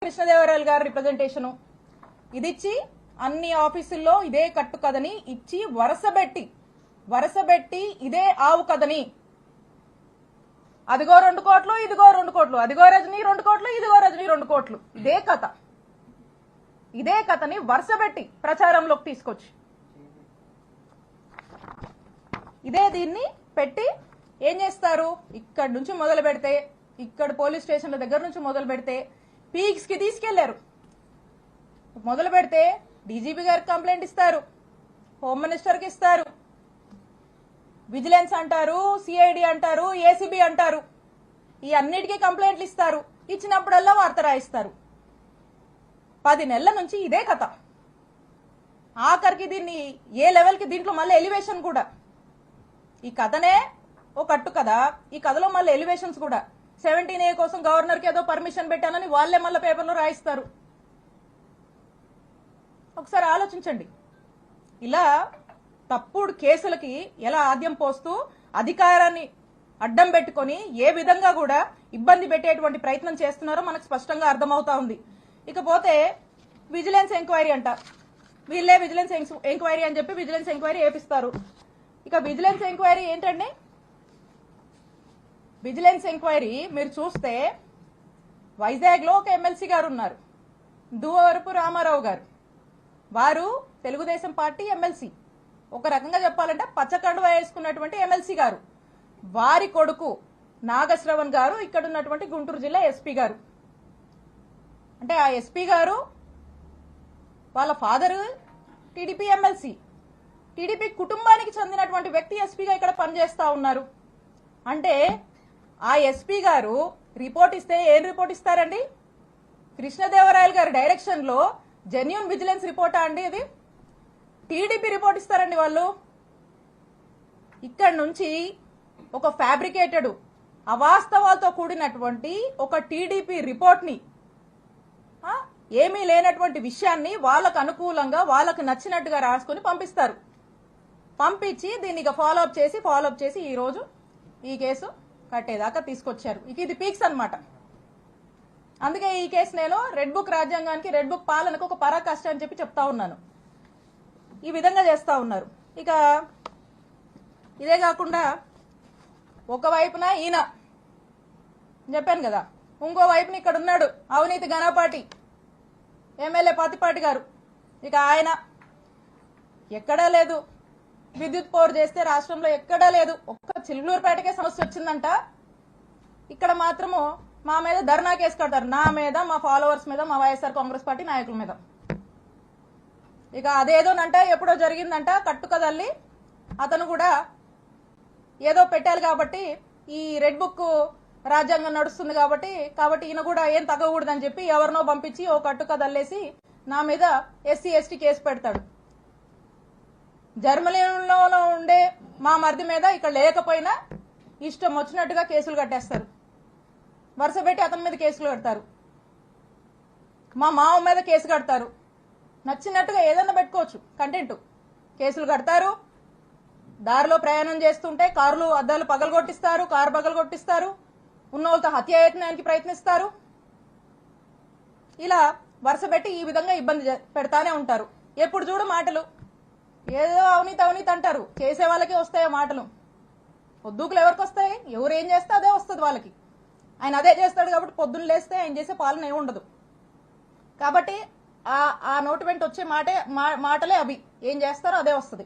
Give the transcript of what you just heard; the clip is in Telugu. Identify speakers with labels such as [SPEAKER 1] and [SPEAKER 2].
[SPEAKER 1] కృష్ణదేవరాయలు గారి రిప్రజెంటేషన్ ఇది ఇచ్చి అన్ని ఆఫీసుల్లో ఇదే కట్టు కథని ఇచ్చి వరసబెట్టి ఇదే ఆవు కథని అదిగో 2 కోట్లు ఇదిగో 2 కోట్లు అదిగో రజనీ 2 కోట్లు ఇదిగో రజనీ 2 కోట్లు ఇదే కథని వరుసబెట్టి ప్రచారంలోకి తీసుకొచ్చి దీన్ని పెట్టి ఏం చేస్తారు? ఇక్కడ నుంచి మొదలు పెడితే ఇక్కడ పోలీస్ స్టేషన్ల దగ్గర నుంచి మొదలు పెడితే పీక్స్ కి తీసుకెళ్లారు. మొదలు పెడితే డీజీపీ గారికి కంప్లైంట్ ఇస్తారు, హోమ్ మినిస్టర్ కి ఇస్తారు, విజిలెన్స్ అంటారు, సిఐడి అంటారు, ఏసీబీ అంటారు. ఈ అన్నిటికీ కంప్లైంట్లు ఇస్తారు. ఇచ్చినప్పుడల్లా వార్త రాయిస్తారు. 10 నెలల నుంచి ఇదే కథ. ఆఖరికి దీన్ని ఏ లెవెల్ కి దీంట్లో మళ్ళీ ఎలివేషన్ కూడా. ఈ కథనే ఓ కట్టు కదా, ఈ కథలో మళ్ళీ ఎలివేషన్స్ కూడా. 17A కోసం గవర్నర్ కి ఏదో పర్మిషన్ పెట్టానని వాళ్లే మళ్ళీ పేపర్లో రాయిస్తారు. ఒకసారి ఆలోచించండి. ఇలా తప్పుడు కేసులకి ఎలా ఆద్యం పోస్తూ అధికారాన్ని అడ్డం పెట్టుకొని ఏ విధంగా కూడా ఇబ్బంది పెట్టేటువంటి ప్రయత్నం చేస్తున్నారో మనకు స్పష్టంగా అర్థమవుతా ఉంది. ఇకపోతే విజిలెన్స్ ఎంక్వైరీ అంట. వీళ్ళే విజిలెన్స్ ఎంక్వైరీ అని చెప్పి విజిలెన్స్ ఎంక్వైరీ వేపిస్తారు. ఇక విజిలెన్స్ ఎంక్వైరీ ఏంటండి? విజిలెన్స్ ఎంక్వైరీ మీరు చూస్తే వైజాగ్ లో ఒక ఎమ్మెల్సీ గారు ఉన్నారు, దువ్వవరపు రామారావు గారు. వారు తెలుగుదేశం పార్టీ ఎమ్మెల్సీ. ఒక రకంగా చెప్పాలంటే పచ్చకండువా వేసుకున్నటువంటి ఎమ్మెల్సీ గారు. వారి కొడుకు నాగశ్రవణ్ గారు ఇక్కడ ఉన్నటువంటి గుంటూరు జిల్లా ఎస్పీ గారు. అంటే ఆ ఎస్పీ గారు వాళ్ళ ఫాదర్ టీడీపీ ఎమ్మెల్సీ. టీడీపీ కుటుంబానికి చెందినటువంటి వ్యక్తి ఎస్పీగా ఇక్కడ పనిచేస్తా ఉన్నారు. అంటే ఆ ఎస్పీ గారు రిపోర్ట్ ఇస్తే ఏం రిపోర్ట్ ఇస్తారండి? కృష్ణదేవరాయలు గారి డైరెక్షన్ లో జెన్యూన్ విజిలెన్స్ రిపోర్టా అండి? ఇది టీడీపీ రిపోర్ట్ ఇస్తారండి వాళ్ళు. ఇక్కడ నుంచి ఒక ఫ్యాబ్రికేటెడ్ అవాస్తవాలతో కూడినటువంటి ఒక టీడీపీ రిపోర్ట్ ని, ఏమీ లేనటువంటి విషయాన్ని వాళ్ళకు అనుకూలంగా వాళ్ళకు నచ్చినట్టుగా రాసుకుని పంపిస్తారు. పంపించి దీన్ని ఇక ఫాలోఅప్ చేసి ఈ రోజు ఈ కేసు కట్టేదాకా తీసుకొచ్చారు. ఇక ఇది పీక్స్ అన్నమాట. అందుకే ఈ కేసు నేను రెడ్ బుక్ రాజ్యాంగానికి, రెడ్ బుక్ పాలనకు ఒక పరాకాష్ట అని చెప్పి చెప్తా ఉన్నాను. ఈ విధంగా చేస్తా ఉన్నారు. ఇక ఇదే కాకుండా ఒకవైపున ఈయన చెప్పాను కదా, ఇంకో వైపున ఇక్కడ ఉన్నాడు అవినీతి ఘనపాటి ఎమ్మెల్యే పత్తిపాటి గారు. ఇక ఆయన ఎక్కడా లేదు. విద్యుత్ పవర్ చేస్తే రాష్ట్రంలో ఎక్కడా లేదు. ఒక్క చిలుకూరుపేటకే సమస్య వచ్చిందంట. ఇక్కడ మాత్రము మా మీద ధర్నా కేసు కడతారు, నా మీద, మా ఫాలోవర్స్ మీద, మా వైఎస్ఆర్ కాంగ్రెస్ పార్టీ నాయకుల మీద. ఇక అదేదోనంట ఎప్పుడో జరిగిందంట కట్టుకదల్లి అతను కూడా ఏదో పెట్టాలి కాబట్టి ఈ రెడ్ బుక్ రాజ్యాంగం నడుస్తుంది కాబట్టి ఈయన కూడా ఏం తగ్గకూడదని చెప్పి ఎవరినో పంపించి ఓ కట్టుకదల్లేసి నా మీద ఎస్సీ ఎస్టీ కేసు పెడతాడు. జర్మనీలో ఉండే మా మరిది మీద ఇక్కడ లేకపోయినా ఇష్టం వచ్చినట్టుగా కేసులు కట్టేస్తారు. వరుస పెట్టి అతని మీద కేసులు కడతారు. మా మామ మీద కేసు కడతారు. నచ్చినట్టుగా ఏదన్నా పెట్టుకోవచ్చు కంటెంట్. కేసులు కడతారు. దారిలో ప్రయాణం చేస్తుంటే కార్లు అద్దాలు పగలగొట్టిస్తారు, కారు పగలగొట్టిస్తారు, ఉన్న వాళ్ళతో హత్యాయత్నానికి ప్రయత్నిస్తారు. ఇలా వరుస పెట్టి ఈ విధంగా ఇబ్బంది పెడతానే ఉంటారు. ఎప్పుడు చూడు మాటలు ఏదో అవినీతి అంటారు. చేసే వాళ్ళకే వస్తాయో మాటలు. పొద్దుకులు ఎవరికి వస్తాయి? ఎవరు ఏం చేస్తే అదే వస్తుంది వాళ్ళకి. ఆయన అదే చేస్తాడు కాబట్టి పొద్దున్న లేస్తే ఆయన చేసే పాలన ఏమి ఉండదు. కాబట్టి ఆ నోటి వెంట వచ్చే మాటలే అవి. ఏం చేస్తారో అదే వస్తుంది.